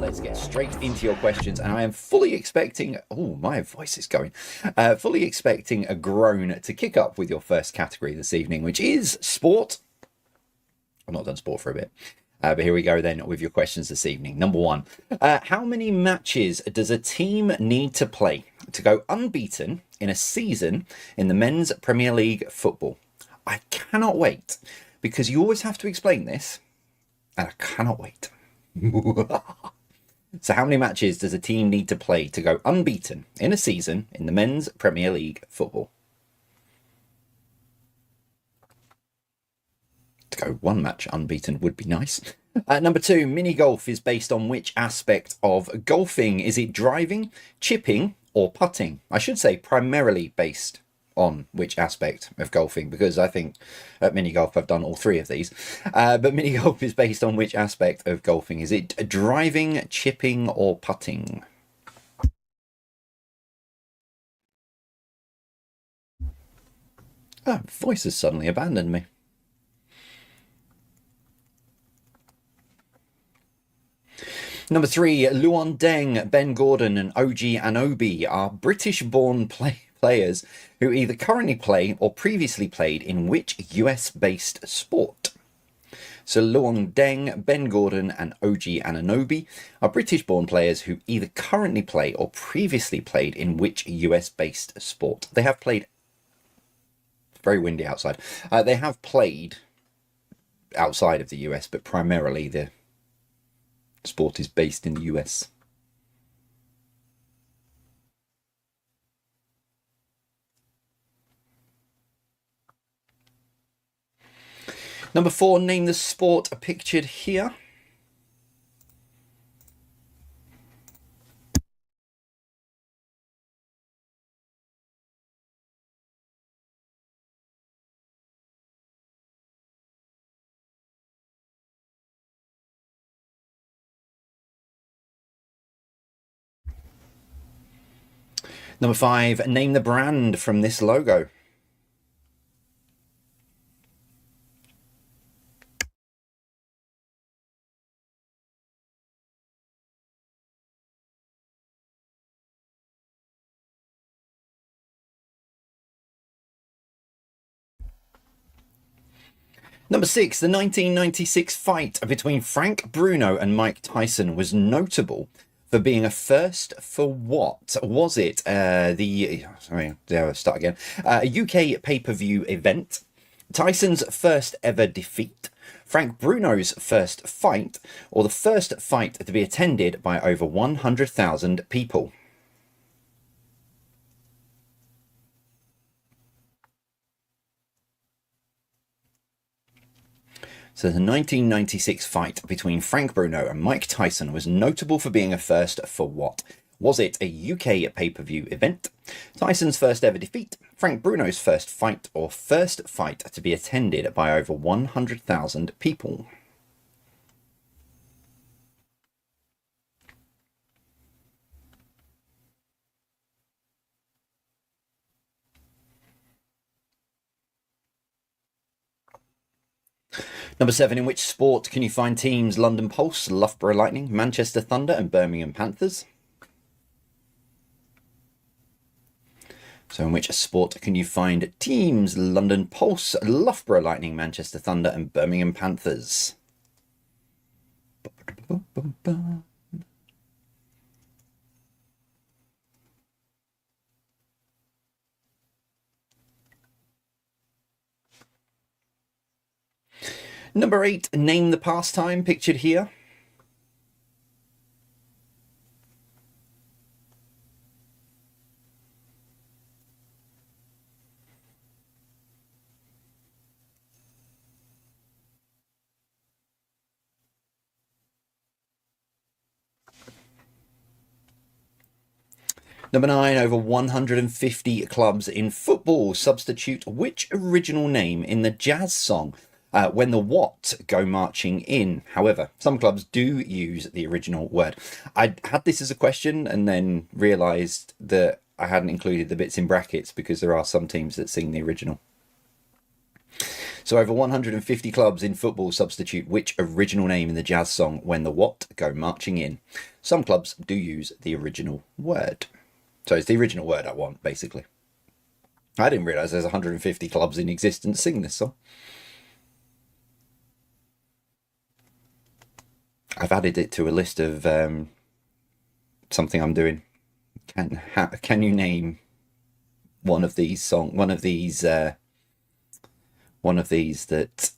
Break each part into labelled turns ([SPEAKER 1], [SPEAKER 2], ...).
[SPEAKER 1] let's get straight into your questions. And I am fully expecting, oh, my voice is going, fully expecting a groan to kick up with your first category this evening, which is sport. I've not done sport for a bit. But here we go then with your questions this evening. Number one, how many matches does a team need to play to go unbeaten in a season in the men's Premier League football? I cannot wait, because you always have to explain this, and I cannot wait. So how many matches does a team need to play to go unbeaten in a season in the men's Premier League football? To go one match unbeaten would be nice. Number two, mini golf is based on which aspect of golfing? Is it driving, chipping, or putting? I should say primarily based on which aspect of golfing, because I think at mini golf I've done all three of these. But mini golf is based on which aspect of golfing? Is it driving, chipping, or putting? Oh, voice has suddenly abandoned me. Number three, Luon Deng, Ben Gordon, and OG Anunoby are British-born players who either currently play or previously played in which US-based sport? So Luon Deng, Ben Gordon, and OG Anunoby are British-born players who either currently play or previously played in which US-based sport? They have played... It's very windy outside. They have played outside of the US, but primarily the sport is based in the US. Number four, name the sport pictured here. Number five, name the brand from this logo. Number six, the 1996 fight between Frank Bruno and Mike Tyson was notable for being a first for what? Was it a UK pay-per-view event, Tyson's first ever defeat, Frank Bruno's first fight, or the first fight to be attended by over 100,000 people? So the 1996 fight between Frank Bruno and Mike Tyson was notable for being a first for what? Was it a UK pay-per-view event, Tyson's first ever defeat, Frank Bruno's first fight, or first fight to be attended by over 100,000 people? Number seven, in which sport can you find teams London Pulse, Loughborough Lightning, Manchester Thunder, and Birmingham Panthers? So in which sport can you find teams London Pulse, Loughborough Lightning, Manchester Thunder, and Birmingham Panthers? Number eight, name the pastime pictured here. Number nine, over 150 clubs in football substitute which original name in the jazz song When the What Go Marching In? However, some clubs do use the original word. I had this as a question and then realised that I hadn't included the bits in brackets because there are some teams that sing the original. So over 150 clubs in football substitute which original name in the jazz song When the What Go Marching In. Some clubs do use the original word. So it's the original word I want, basically. I didn't realise there's 150 clubs in existence sing this song. I've added it to a list of something I'm doing. Can you name one of these that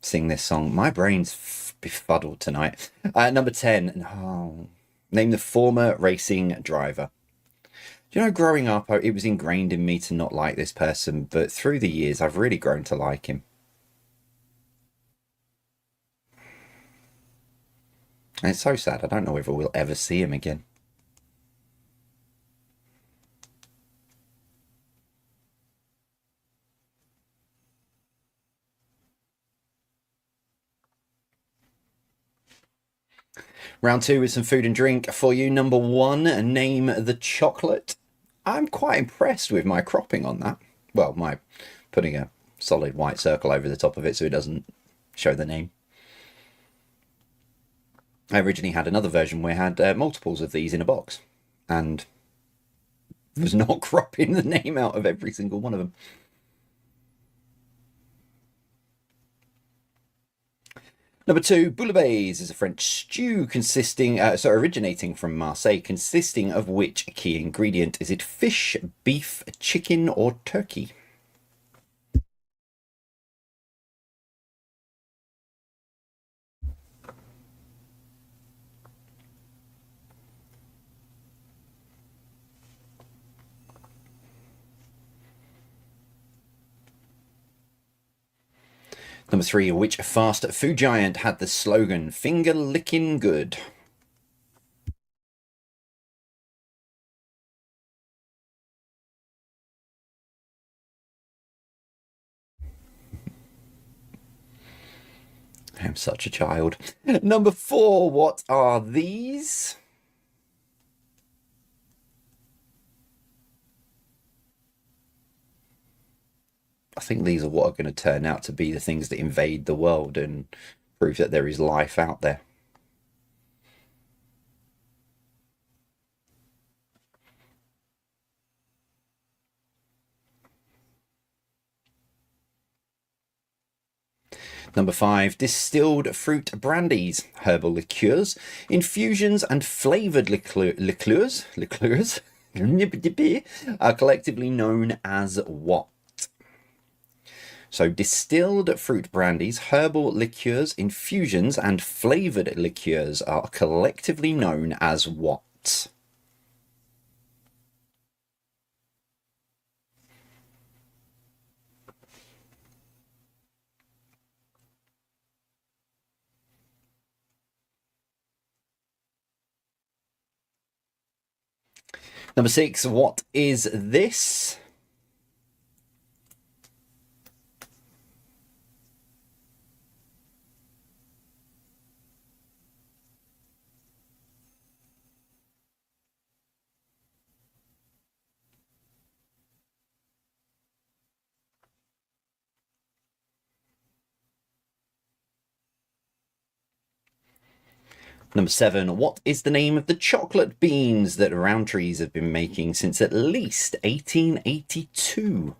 [SPEAKER 1] sing this song? My brain's befuddled tonight. Number 10. Oh, name the former racing driver. Do you know, growing up, it was ingrained in me to not like this person, but through the years, I've really grown to like him. And it's so sad. I don't know whether we'll ever see him again. Round 2 with some food and drink for you. Number 1, name the chocolate. I'm quite impressed with my cropping on that. Well, my putting a solid white circle over the top of it so it doesn't show the name. I originally had another version where I had multiples of these in a box and was not cropping the name out of every single one of them. Number 2, bouillabaisse is a French stew originating from Marseille, consisting of which key ingredient? Is it fish, beef, chicken, or turkey? Number 3, which fast food giant had the slogan "Finger licking good"? I'm such a child. Number 4, what are these? I think these are what are going to turn out to be the things that invade the world and prove that there is life out there. Number 5, distilled fruit brandies, herbal liqueurs, infusions, and flavoured liqueurs are collectively known as what? So distilled fruit brandies, herbal liqueurs, infusions, and flavoured liqueurs are collectively known as what? Number 6, what is this? Number 7, what is the name of the chocolate beans that Rowntree's have been making since at least 1882?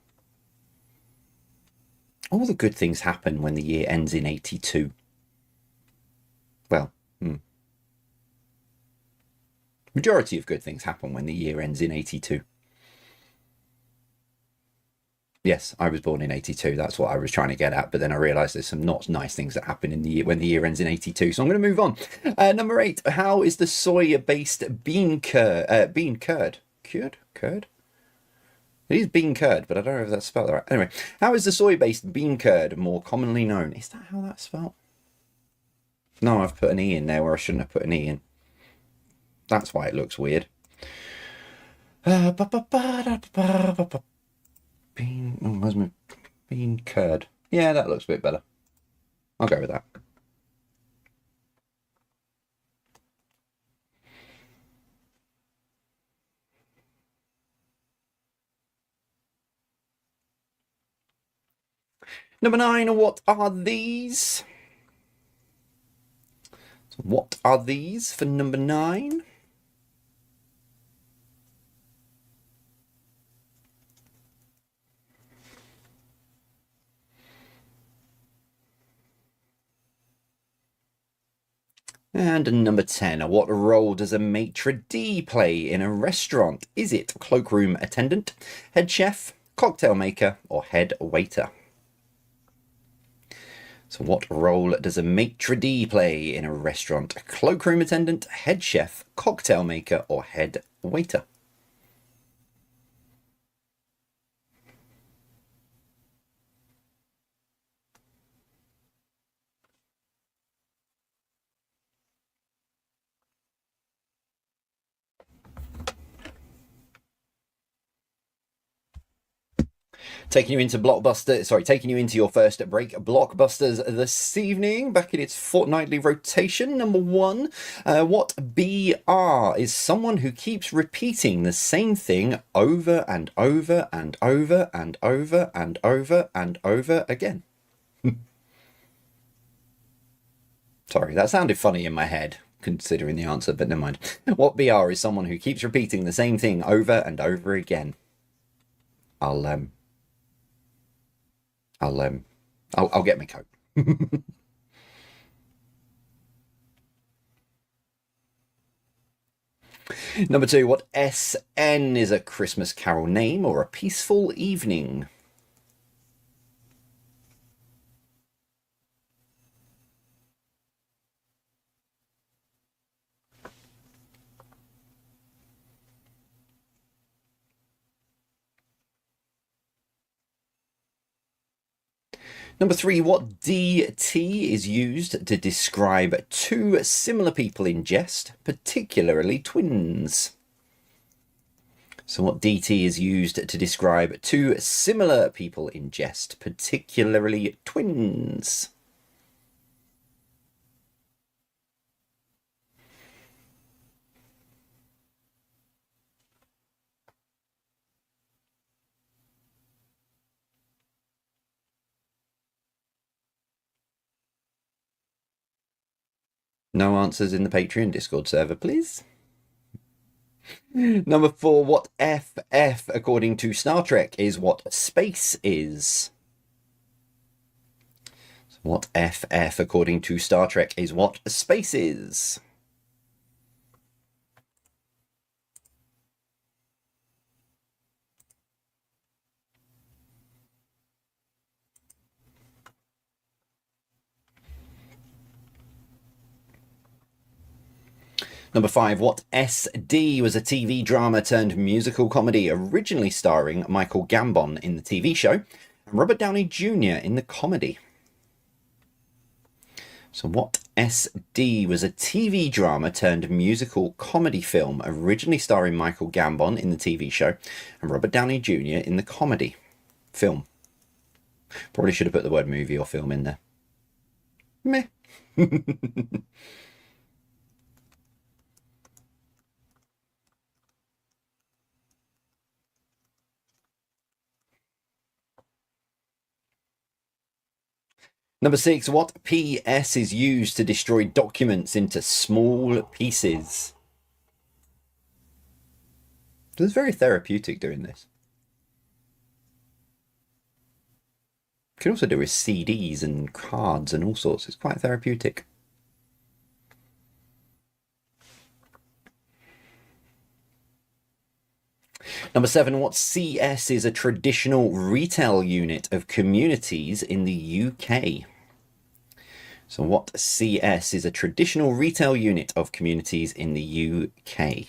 [SPEAKER 1] All the good things happen when the year ends in 82. Well, majority of good things happen when the year ends in 82. Yes, I was born in 82. That's what I was trying to get at. But then I realised there's some not nice things that happen in the year when the year ends in 82. So I'm going to move on. Number 8. How is the soy-based bean curd? Curd? It is bean curd, but I don't know if that's spelled right. Anyway, how is the soy-based bean curd more commonly known? Is that how that's spelled? No, I've put an E in there where I shouldn't have put an E in. That's why it looks weird. Where's my bean curd? Yeah, that looks a bit better. I'll go with that. Number 9, what are these? So what are these for number 9? And number 10, what role does a maitre d' play in a restaurant? Is it cloakroom attendant, head chef, cocktail maker, or head waiter? So what role does a maitre d' play in a restaurant? Cloakroom attendant, head chef, cocktail maker, or head waiter? Taking you into your first break, Blockbusters this evening, back in its fortnightly rotation. Number 1, what BR is someone who keeps repeating the same thing over and over and over and over and over and over again? Sorry, that sounded funny in my head, considering the answer, but never mind. What BR is someone who keeps repeating the same thing over and over again? I'll get my coat. Number 2, what SN is a Christmas Carol name or a peaceful evening? Number 3, what DT is used to describe two similar people in jest, particularly twins? So what DT is used to describe two similar people in jest, particularly twins? No answers in the Patreon Discord server, please. Number 4, what FF, according to Star Trek, is what space is? So what FF, according to Star Trek, is what space is? Number 5, what SD was a TV drama turned musical comedy originally starring Michael Gambon in the TV show and Robert Downey Jr. in the comedy? So what SD was a TV drama turned musical comedy film originally starring Michael Gambon in the TV show and Robert Downey Jr. in the comedy film? Probably should have put the word movie or film in there. Meh. Number 6, what PS is used to destroy documents into small pieces? It's very therapeutic doing this. You can also do with CDs and cards and all sorts. It's quite therapeutic. Number 7, what CS is a traditional retail unit of communities in the UK? So what CS is a traditional retail unit of communities in the UK?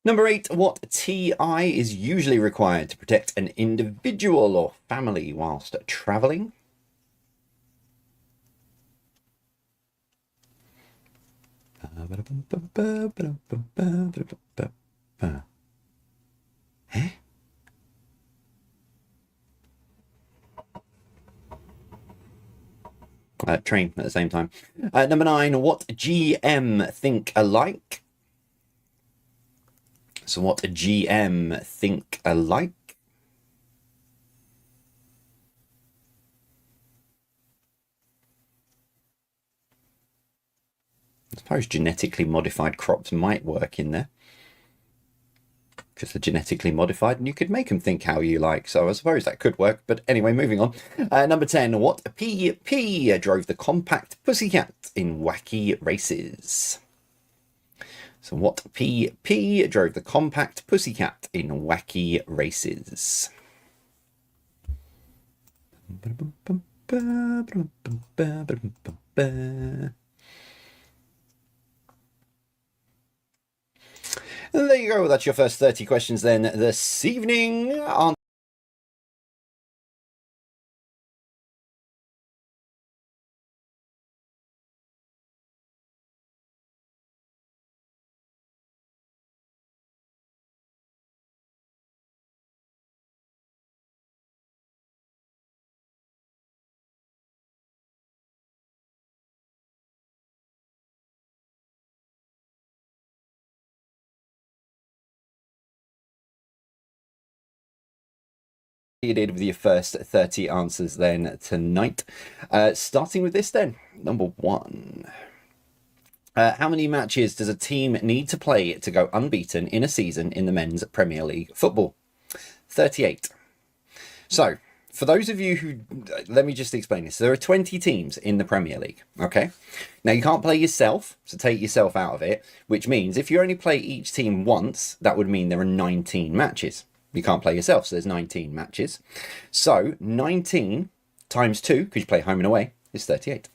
[SPEAKER 1] Number 8, what TI is usually required to protect an individual or family whilst travelling? Eh? Train at the same time. Number 9, what GM think alike? So what GM think alike? I suppose genetically modified crops might work in there, because they're genetically modified and you could make them think how you like. So I suppose that could work. But anyway, moving on. Number 10, what PP drove the compact Pussycat in wacky races? So what PP drove the compact Pussycat in wacky races? There you go. That's your first 30 questions then this evening. You did with your first 30 answers then tonight. Starting with this then, number 1. How many matches does a team need to play to go unbeaten in a season in the men's Premier League football? 38. So, for those of you who, let me just explain this. There are 20 teams in the Premier League, okay? Now, you can't play yourself, so take yourself out of it, which means if you only play each team once, that would mean there are 19 matches. You can't play yourself, so there's 19 matches. So 19 times 2, because you play home and away, is 38.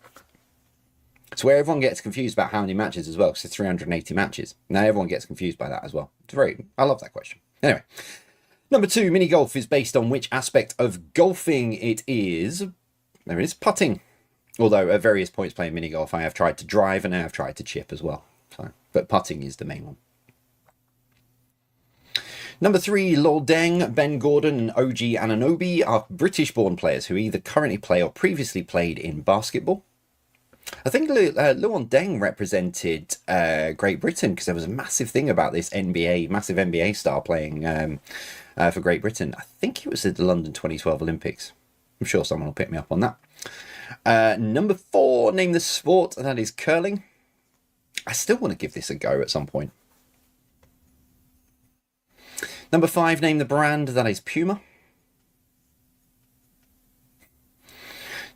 [SPEAKER 1] It's where everyone gets confused about how many matches as well, because it's 380 matches. Now everyone gets confused by that as well. I love that question. Anyway, number 2, mini golf is based on which aspect of golfing? It is, there it is, putting. Although at various points playing mini golf, I have tried to drive and I have tried to chip as well. So, but putting is the main one. Number 3, Luol Deng, Ben Gordon and OG Anunoby are British-born players who either currently play or previously played in basketball. I think Luol Deng represented Great Britain, because there was a massive thing about this massive NBA star playing for Great Britain. I think it was at the London 2012 Olympics. I'm sure someone will pick me up on that. Number 4, name the sport, and that is curling. I still want to give this a go at some point. Number 5, name the brand, that is Puma.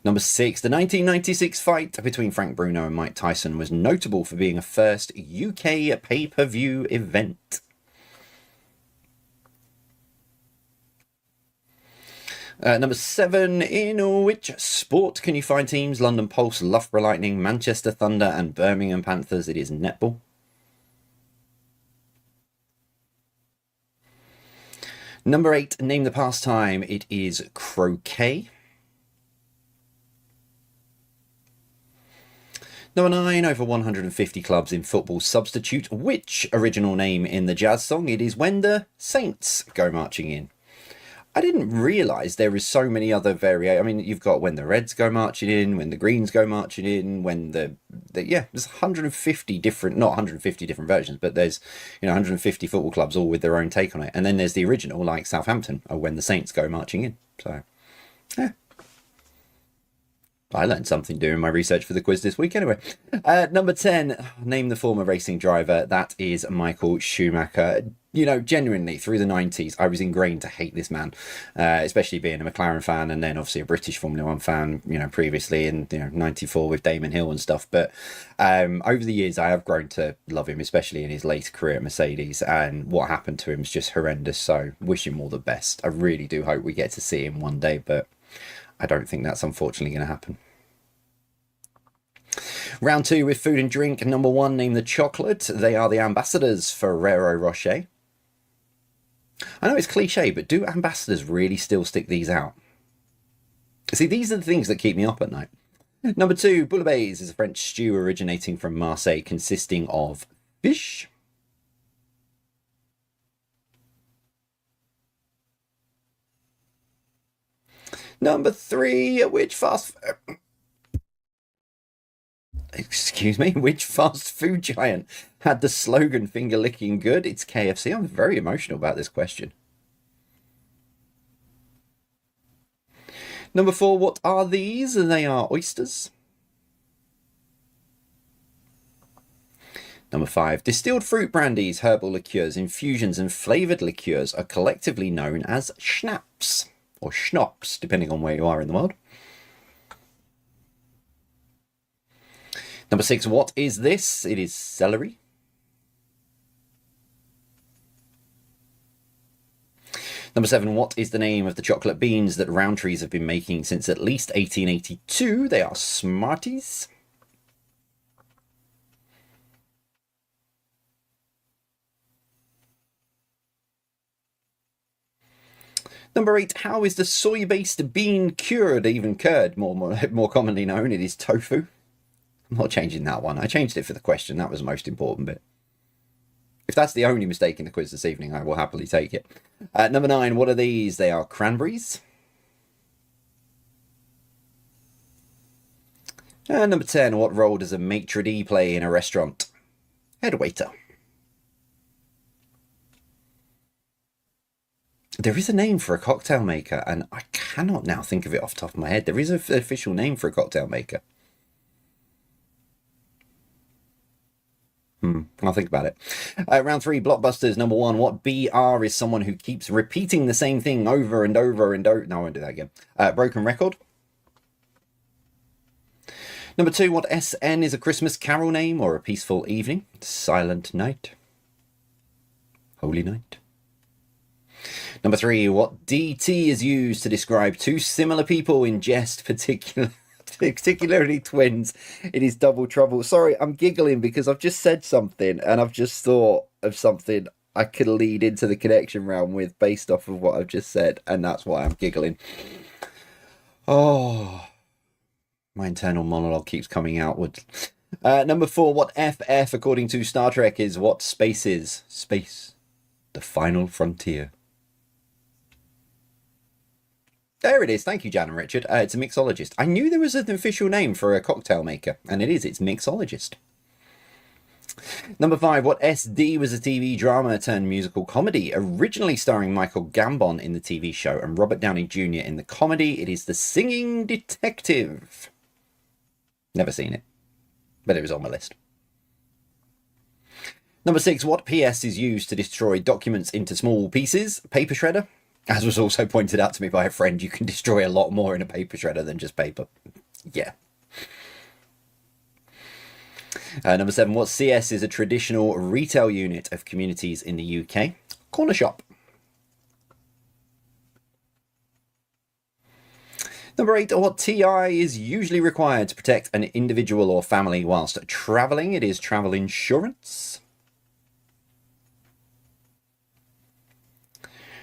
[SPEAKER 1] Number 6, the 1996 fight between Frank Bruno and Mike Tyson was notable for being a first UK pay-per-view event. Number 7, in which sport can you find teams London Pulse, Loughborough Lightning, Manchester Thunder and Birmingham Panthers? It is netball. Number 8, name the pastime. It is croquet. Number 9, over 150 clubs in football substitute which original name in the jazz song? It is When the Saints Go Marching In. I didn't realise there is so many other variations. I mean, you've got When the Reds Go Marching In, When the Greens Go Marching In, when there's 150 different, not 150 different versions, but there's 150 football clubs all with their own take on it. And then there's the original, like Southampton, or When the Saints Go Marching In. So, yeah. I learned something doing my research for the quiz this week anyway. Number 10, name the former racing driver. That is Michael Schumacher. Genuinely, through the 90s, I was ingrained to hate this man, especially being a McLaren fan and then obviously a British Formula 1 fan, previously in 94 with Damon Hill and stuff. But over the years, I have grown to love him, especially in his later career at Mercedes. And what happened to him is just horrendous. So wish him all the best. I really do hope we get to see him one day, but I don't think that's unfortunately going to happen. Round 2 with food and drink. Number 1, name the chocolate. They are the ambassadors Ferrero Rocher. I know it's cliche, but do ambassadors really still stick these out? See, these are the things that keep me up at night. Number 2, bouillabaisse is a French stew originating from Marseille consisting of fish. Number 3, which fast food giant had the slogan "Finger licking good"? It's KFC. I'm very emotional about this question. Number 4, what are these? They are oysters. Number 5, distilled fruit brandies, herbal liqueurs, infusions, and flavored liqueurs are collectively known as schnapps or schnapps, depending on where you are in the world. Number 6, what is this? It is celery. Number 7, what is the name of the chocolate beans that Rowntree's have been making since at least 1882? They are Smarties. Number 8, how is the soy-based bean cured, even curd, more commonly known? It is tofu. I'm not changing that one. I changed it for the question. That was the most important bit. If that's the only mistake in the quiz this evening, I will happily take it. Number 9, what are these? They are cranberries. And number 10, what role does a maitre d' play in a restaurant? Head waiter. There is a name for a cocktail maker, and I cannot now think of it off the top of my head. There is an official name for a cocktail maker. I'll think about it. Round 3, blockbusters. Number 1, what BR is someone who keeps repeating the same thing over and over and over? No, I won't do that again. Broken record. Number 2, what SN is a Christmas carol name or a peaceful evening? Silent Night. Holy Night. Number 3, what DT is used to describe two similar people in jest, particularly twins? It is double trouble. Sorry, I'm giggling because I've just said something and I've just thought of something I could lead into the connection round with based off of what I've just said, and that's why I'm giggling. Oh, my internal monologue keeps coming outward. Number 4, what FF, according to Star Trek, is what space is? Space. The final frontier. There it is. Thank you, Jan and Richard. It's a mixologist. I knew there was an official name for a cocktail maker, and it is. It's mixologist. Number 5, what SD was a TV drama turned musical comedy, originally starring Michael Gambon in the TV show and Robert Downey Jr. in the comedy? It is The Singing Detective. Never seen it, but it was on my list. Number 6, what PS is used to destroy documents into small pieces? Paper shredder. As was also pointed out to me by a friend, you can destroy a lot more in a paper shredder than just paper. Yeah. Number 7, what CS is a traditional retail unit of communities in the UK? Corner shop. Number 8, what TI is usually required to protect an individual or family whilst travelling? It is travel insurance.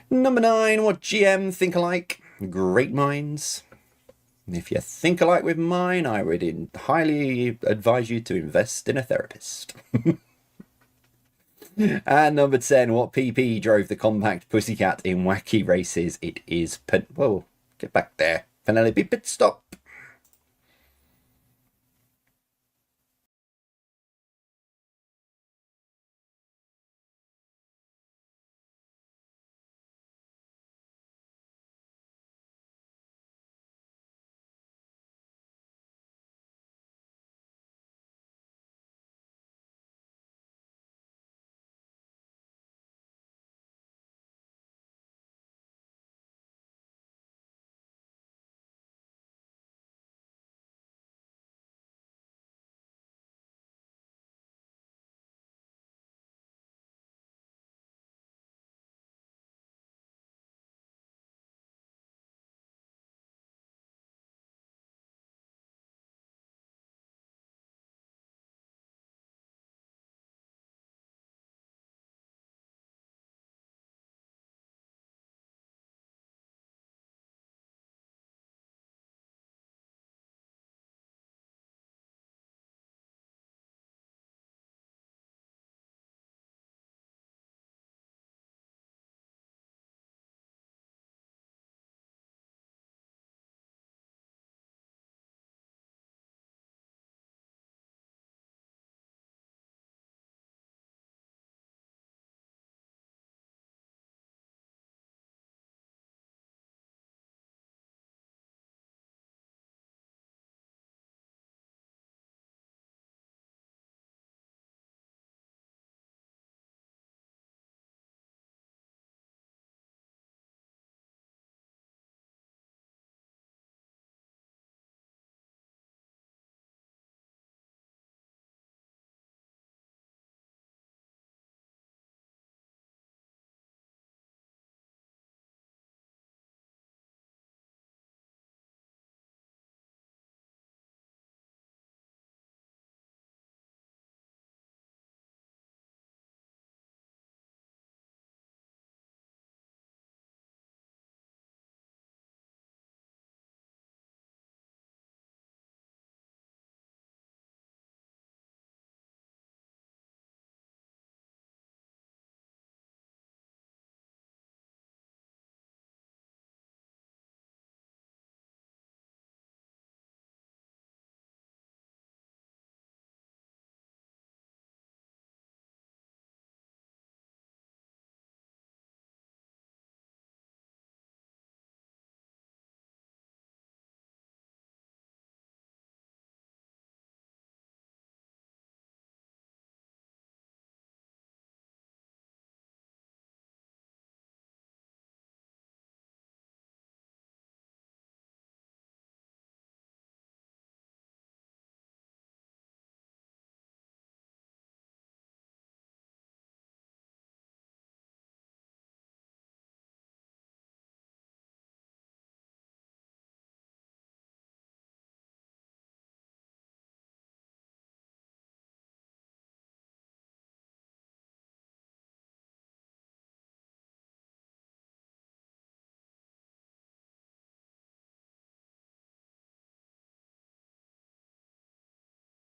[SPEAKER 1] Number 9, what GM think alike? Great minds. If you think alike with mine, I would highly advise you to invest in a therapist. And number 10, what PP drove the compact Pussycat in wacky races? It is whoa, get back there. Penelope Pitstop.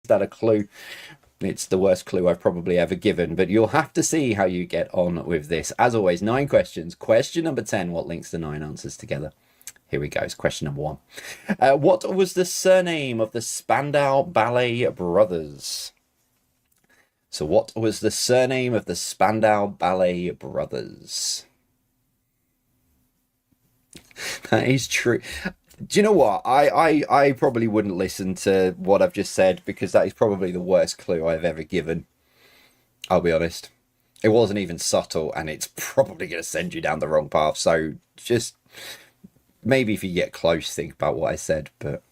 [SPEAKER 1] that a clue? It's the worst clue I've probably ever given, but you'll have to see how you get on with this. As always, 9 questions. Question number 10, what links the 9 answers together? Here we go. It's question number 1. What was the surname of the Spandau Ballet Brothers? So what was the surname of the Spandau Ballet Brothers? That is true. Do you know what? I probably wouldn't listen to what I've just said because that is probably the worst clue I've ever given. I'll be honest. It wasn't even subtle and it's probably going to send you down the wrong path. So just maybe if you get close, think about what I said. But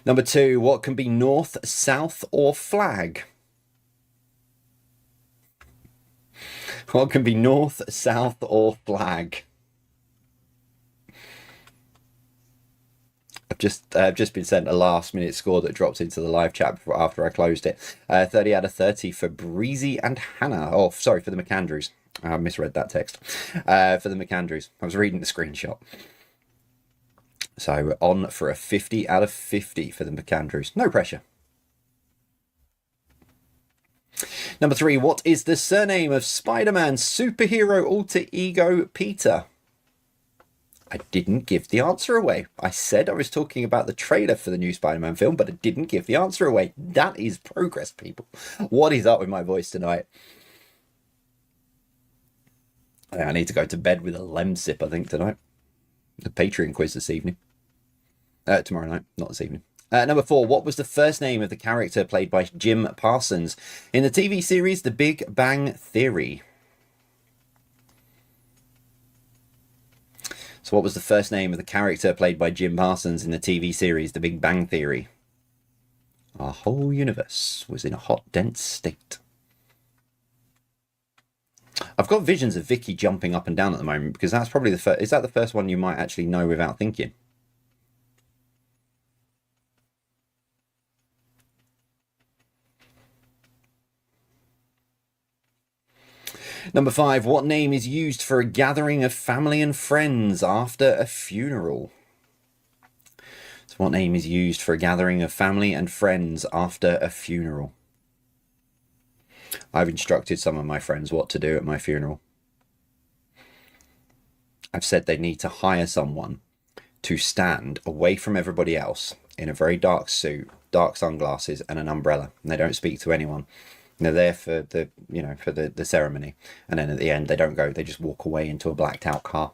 [SPEAKER 1] number 2, what can be north, south, or flag? What can be north, south, or flag? I've just been sent a last-minute score that dropped into the live chat after I closed it. 30 out of 30 for Breezy and Hannah. Oh, sorry, for the McAndrews. I misread that text. For the McAndrews. I was reading the screenshot. So on for a 50 out of 50 for the McAndrews. No pressure. Number 3, what is the surname of Spider-Man's superhero alter ego, Peter? I didn't give the answer away. I said I was talking about the trailer for the new Spider-Man film, but I didn't give the answer away. That is progress, people. What is up with my voice tonight? I need to go to bed with a Lemsip, I think, tonight. The Patreon quiz this evening. Tomorrow night, not this evening. Number 4, what was the first name of the character played by Jim Parsons in the TV series The Big Bang Theory? So what was the first name of the character played by Jim Parsons in the TV series The Big Bang Theory? Our whole universe was in a hot, dense state. I've got visions of Vicky jumping up and down at the moment because that's probably the first. Is that the first one you might actually know without thinking? Number 5, what name is used for a gathering of family and friends after a funeral? So what name is used for a gathering of family and friends after a funeral? I've instructed some of my friends what to do at my funeral. I've said they need to hire someone to stand away from everybody else in a very dark suit, dark sunglasses, and an umbrella. And they don't speak to anyone. They're there for the, for the ceremony. And then at the end, they don't go. They just walk away into a blacked out car.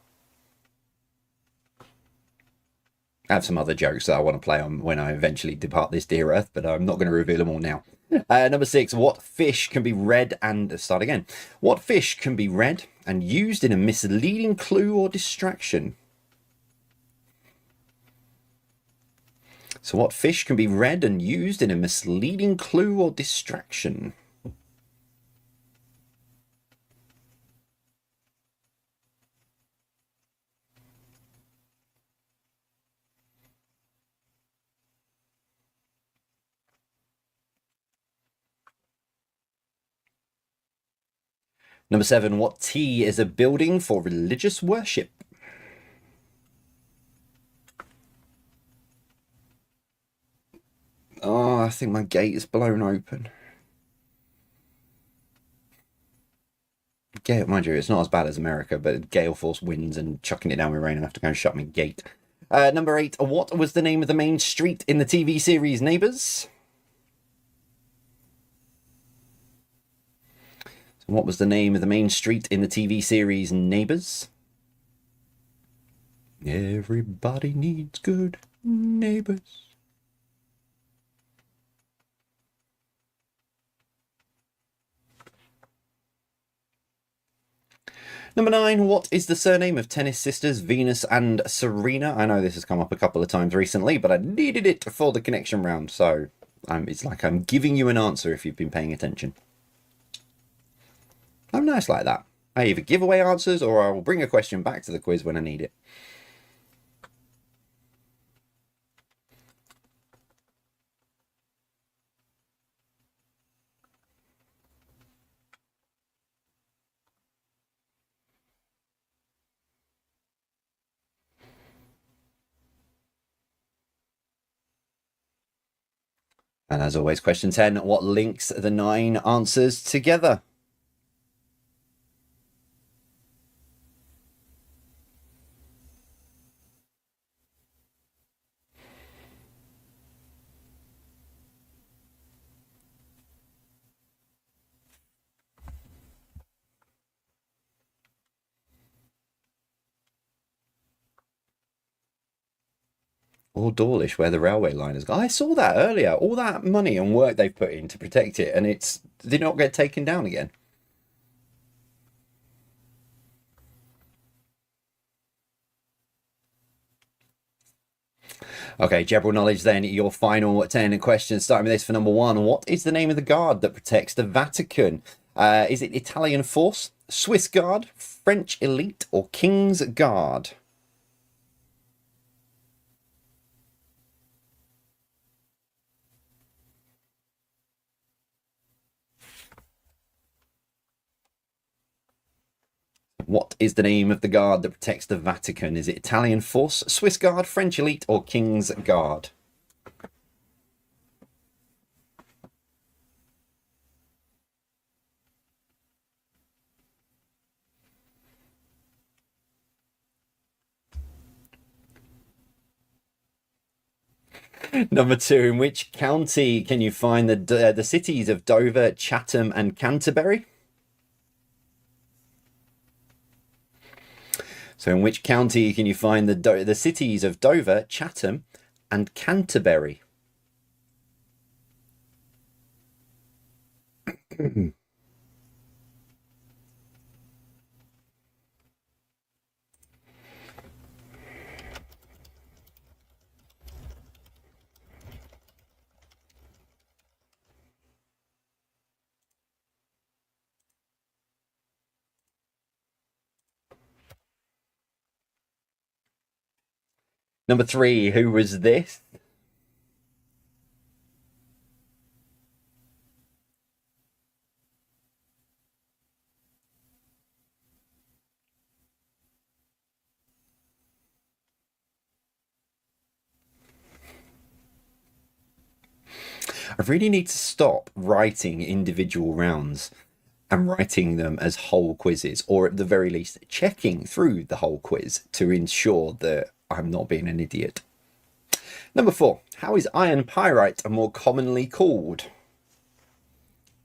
[SPEAKER 1] I have some other jokes that I want to play on when I eventually depart this dear earth, but I'm not going to reveal them all now. Number 6, what fish can be read and... Start again. What fish can be read and used in a misleading clue or distraction? So what fish can be read and used in a misleading clue or distraction? Number 7, what T is a building for religious worship? Oh, I think my gate is blown open. Gale, mind you, it's not as bad as America, but gale force winds and chucking it down with rain. I have to go and shut my gate. Number 8, what was the name of the main street in the TV series Neighbours? So what was the name of the main street in the TV series Neighbours? Everybody needs good neighbors. Number 9, what is the surname of tennis sisters Venus and Serena? I know this has come up a couple of times recently, but I needed it for the connection round, so it's like I'm giving you an answer if you've been paying attention. I'm nice like that. I either give away answers or I will bring a question back to the quiz when I need it. And as always, question 10, what links the 9 answers together? Or Dawlish, where the railway line has gone. I saw that earlier. All that money and work they've put in to protect it, and it's did not get taken down again. Okay, general knowledge then, your final 10 questions. Starting with this for number 1. What is the name of the guard that protects the Vatican? Is it Italian Force, Swiss Guard, French Elite, or King's Guard? What is the name of the guard that protects the Vatican? Is it Italian Force, Swiss Guard, French Elite, or King's Guard? Number 2, in which county can you find the cities of Dover, Chatham, and Canterbury? So in which county can you find the cities of Dover, Chatham, and Canterbury? Number 3, who was this? I really need to stop writing individual rounds and writing them as whole quizzes, or at the very least, checking through the whole quiz to ensure that I'm not being an idiot. Number 4, how is iron pyrite more commonly called?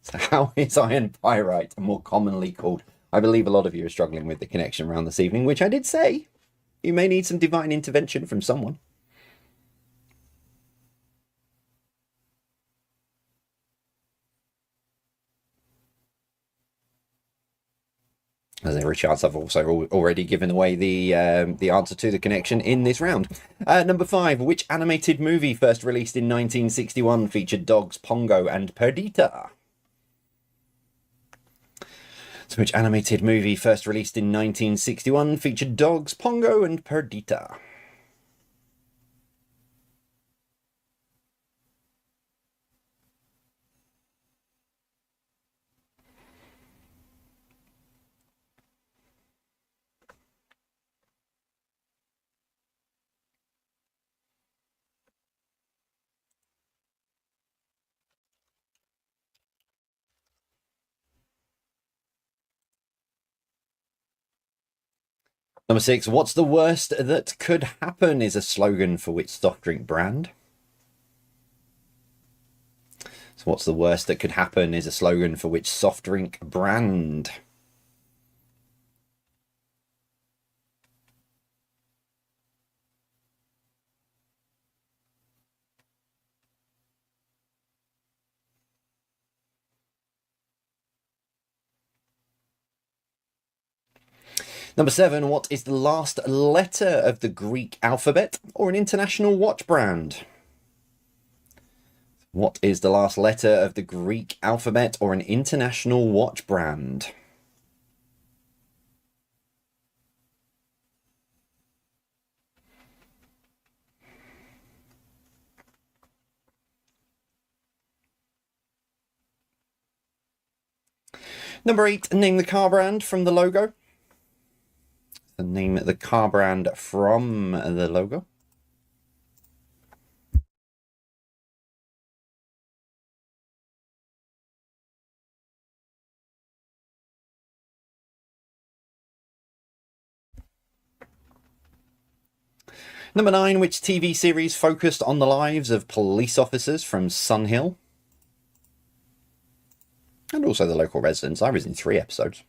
[SPEAKER 1] So how is iron pyrite more commonly called? I believe a lot of you are struggling with the connection round this evening, which I did say. You may need some divine intervention from someone. There's every chance I've also already given away the answer to the connection in this round. Number 5, which animated movie first released in 1961 featured dogs Pongo and Perdita? So which animated movie first released in 1961 featured dogs Pongo and Perdita? Number 6, what's the worst that could happen is a slogan for which soft drink brand? So what's the worst that could happen is a slogan for which soft drink brand? Number 7, what is the last letter of the Greek alphabet or an international watch brand? What is the last letter of the Greek alphabet or an international watch brand? Number 8, name the car brand from the logo. Name the car brand from the logo. Number 9, which TV series focused on the lives of police officers from Sunhill? And also the local residents. I was in 3 episodes.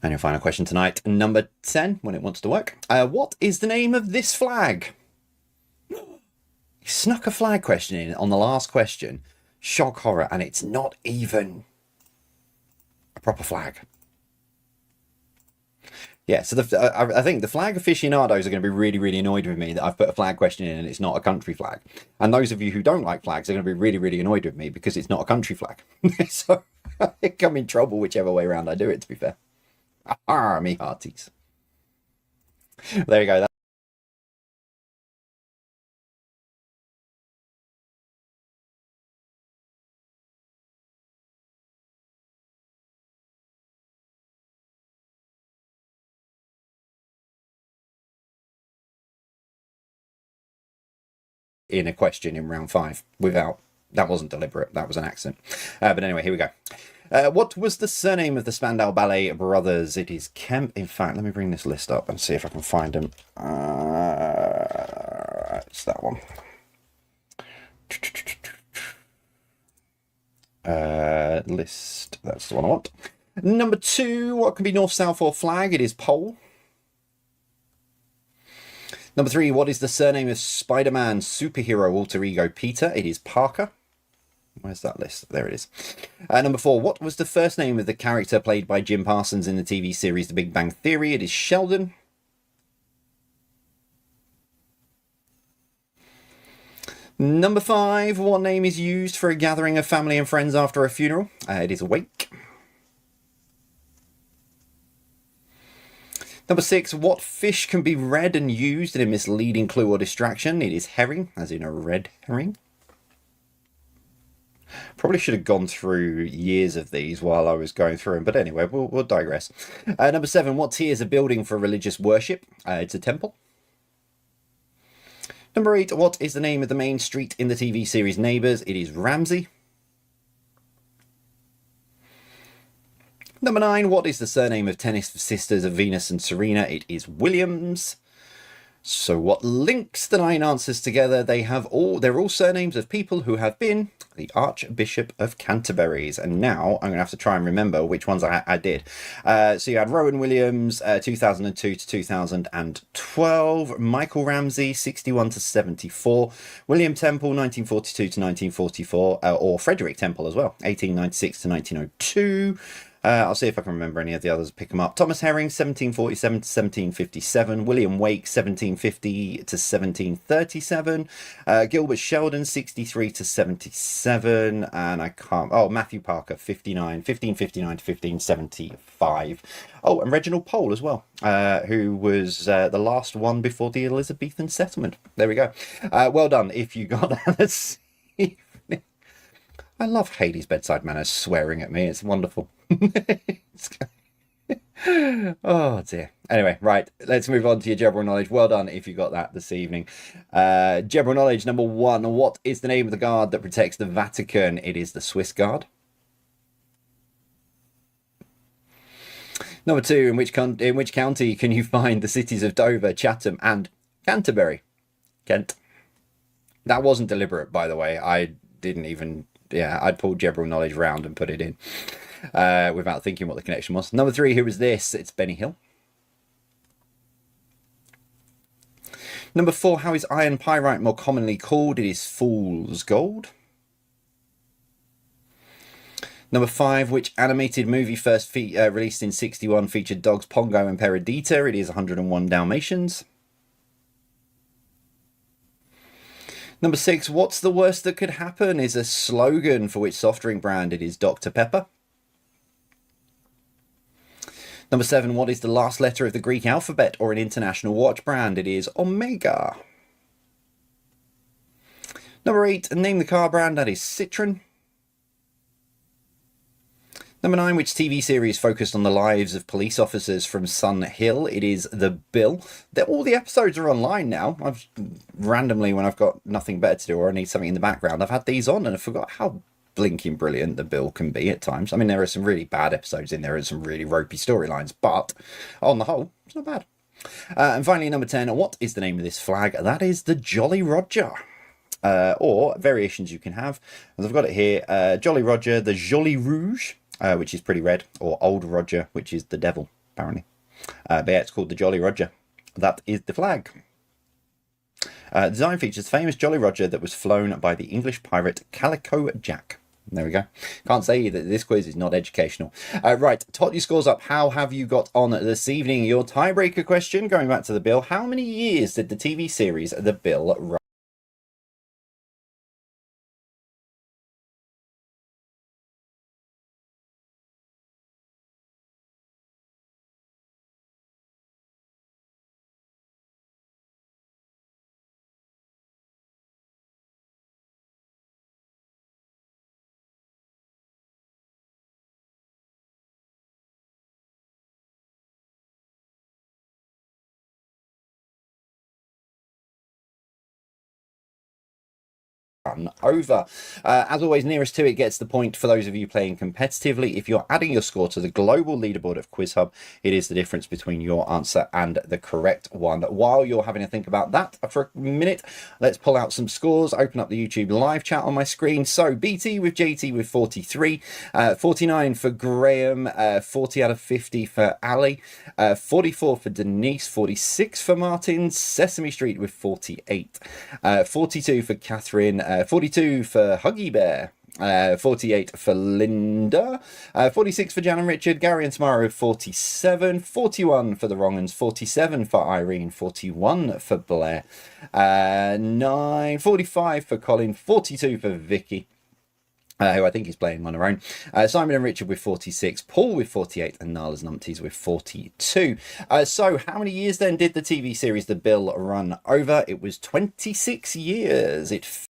[SPEAKER 1] And your final question tonight, number 10, when it wants to work. What is the name of this flag? You snuck a flag question in on the last question. Shock horror, and it's not even a proper flag. Yeah, so I think the flag aficionados are going to be really, really annoyed with me that I've put a flag question in and it's not a country flag. And those of you who don't like flags are going to be really, really annoyed with me because it's not a country flag. So I come in trouble whichever way around I do it, to be fair. Ah, me hearties. There you go. In a question in round 5 without, that wasn't deliberate, that was an accident. But anyway, here we go. What was the surname of the Spandau Ballet brothers? It is Kemp. In fact, let me bring this list up and see if I can find them. It's that one. List, that's the one I want. Number 2, what can be north, south, or flag? It is pole. Number 3, what is the surname of Spider-Man's superhero alter ego Peter? It is Parker. Where's that list? There it is. Number 4, what was the first name of the character played by Jim Parsons in the TV series The Big Bang Theory? It is Sheldon. Number 5, what name is used for a gathering of family and friends after a funeral? It is a wake. Number 6, what fish can be read and used in a misleading clue or distraction? It is herring, as in a red herring. Probably should have gone through years of these while I was going through them, but anyway, we'll digress. Number 7, what tier is a building for religious worship? It's a temple. Number 8, what is the name of the main street in the TV series Neighbours? It is Ramsey. Number 9, what is the surname of tennis sisters of Venus and Serena? It is Williams. So what links the 9 answers together? They're all surnames of people who have been the Archbishop of Canterbury's. And now I'm going to have to try and remember which ones I did. So you had Rowan Williams, 2002 to 2012, Michael Ramsey, 61 to 74, William Temple, 1942 to 1944, or Frederick Temple as well, 1896 to 1902. I'll see if I can remember any of the others, pick them up. Thomas Herring, 1747 to 1757. William Wake, 1750 to 1737. Gilbert Sheldon, 63 to 77. And I can't... Oh, Matthew Parker, 1559 to 1575. Oh, and Reginald Pole as well, who was the last one before the Elizabethan settlement. There we go. Well done if you got that. I love Haley's bedside manners swearing at me. It's wonderful. Oh dear. Anyway, right, let's move on to your general knowledge. Well done if you got that this evening. General knowledge number 1. What is the name of the guard that protects the Vatican? It is the Swiss Guard. Number 2, in which county can you find the cities of Dover, Chatham, and Canterbury? Kent. That wasn't deliberate, by the way. I didn't even... Yeah, I'd pulled general knowledge round and put it in without thinking what the connection was. Number 3, who is this? It's Benny Hill. Number 4, how is iron pyrite more commonly called? It is fool's gold. Number 5, which animated movie first released in 1961 featured dogs Pongo and Peridita? It is 101 Dalmatians. Number 6, what's the worst that could happen is a slogan for which soft drink brand? It is Dr. Pepper. Number 7, what is the last letter of the Greek alphabet or an international watch brand? It is Omega. Number 8, name the car brand. That is Citroen. Number 9, which TV series focused on the lives of police officers from Sun Hill? It is The Bill. All the episodes are online now. I've randomly, when I've got nothing better to do or I need something in the background, I've had these on and I forgot how blinking brilliant The Bill can be at times. I mean, there are some really bad episodes in there and some really ropey storylines, but on the whole, it's not bad. And finally, number 10, what is the name of this flag? That is the Jolly Roger. Or variations you can have. As I've got it here, Jolly Roger, the Jolly Rouge, which is pretty red, or Old Roger, which is the devil, apparently. But yeah, it's called the Jolly Roger. That is the flag. Design features famous Jolly Roger that was flown by the English pirate Calico Jack. There we go. Can't say that this quiz is not educational. Right, tot your scores up. How have you got on this evening? Your tiebreaker question, going back to The Bill. How many years did the TV series The Bill run? Over. As always, nearest to it gets the point for those of you playing competitively. If you're adding your score to the global leaderboard of Quiz Hub, it is the difference between your answer and the correct one. While you're having to think about that for a minute, let's pull out some scores, open up the YouTube live chat on my screen. So BT with JT with 43, 49 for Graham, 40 out of 50 for Ali, 44 for Denise, 46 for Martin, Sesame Street with 48, 42 for Catherine, 42 for Huggy Bear, 48 for Linda, 46 for Jan and Richard, Gary and Tamara with 47, 41 for the Wrong Uns, 47 for Irene, 41 for Blair, 45 for Colin, 42 for Vicky, who I think is playing on her own. Simon and Richard with 46, Paul with 48, and Nala's Numpties with 42. So how many years then did the TV series The Bill run over? It was 26 years. It